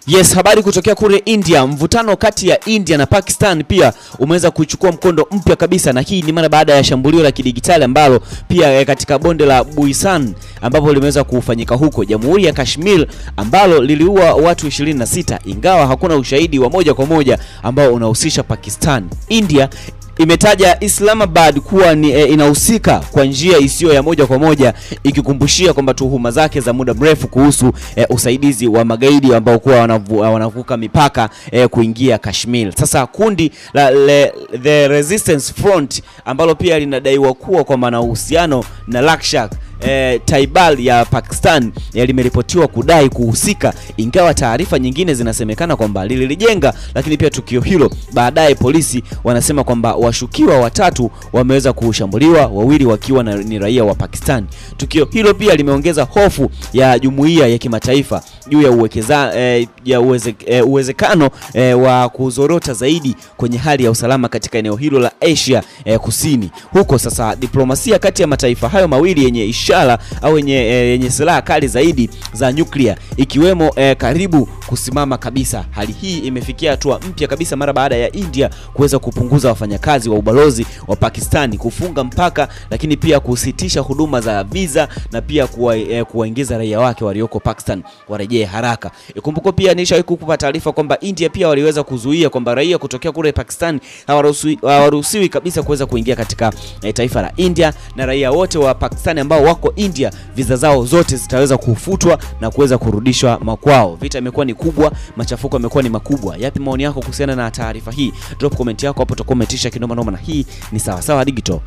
Yes, habari kutokea kule India. Mvutano kati ya India na Pakistan pia umeweza kuchukua mkondo mpya kabisa, na hii ni mara baada ya shambulio la kidigitali ambalo pia katika bonde la Buisan ambapo limeweza kufanyika huko Jamhuri ya Kashmir, ambalo liliua watu 26, ingawa hakuna ushahidi wa moja kwa moja ambao unahusisha Pakistan. India imetaja Islamabad kuwa ni inahusika kwa njia isiyo ya moja kwa moja, ikikumbushia kwamba tuhuma zake za muda mrefu kuhusu usaidizi wa magaidi ambao kuwa wanavuka mipaka kuingia Kashmir. Sasa kundi la The Resistance Front ambalo pia linadaiwa kuwa kwa maana uhusiano na Lashkar Taiba ya Pakistan limeripotiwa kudai kuhusika, ingawa taarifa nyingine zinasemekana kwamba lilijenga, lakini pia tukio hilo baadaye polisi wanasema kwamba washukiwa watatu wameweza kushambuliwa, wawili wakiwa ni raia wa Pakistan. Tukio hilo pia limeongeza hofu ya jumuiya ya kimataifa juu ya uwezekano wa kuzorota zaidi kwenye hali ya usalama katika eneo hilo la Asia Kusini. Huko sasa diplomasia kati ya mataifa hayo mawili yenye ishara au yenye silaha kali zaidi za nyuklia ikiwemo karibu kusimama kabisa. Hali hii imefikia hatua mpya kabisa mara baada ya India kuweza kupunguza wafanyakazi wa ubalozi wa Pakistani, kufunga mpaka, lakini pia kusitisha huduma za visa na pia kuwaingiza raia wake walioko Pakistan warejee haraka. Ikumbuko pia nishawahi kukupa taarifa kwamba India pia waliweza kuzuia kwamba raia kutokea kule Pakistan hawaruhusiwi kabisa kuweza kuingia katika taifa la India, na raia wote wa Pakistan ambao wako India visa zao zote zitaweza kufutwa na kuweza kurudishwa makwao. Vita imekuwa ni kubwa, machafuko yamekuwa ni makubwa. Yapi maoni yako kuhusiana na taarifa hii? Drop comment yako hapo, tutakometisha kinoma noma, na hii ni Sawasawa Digital.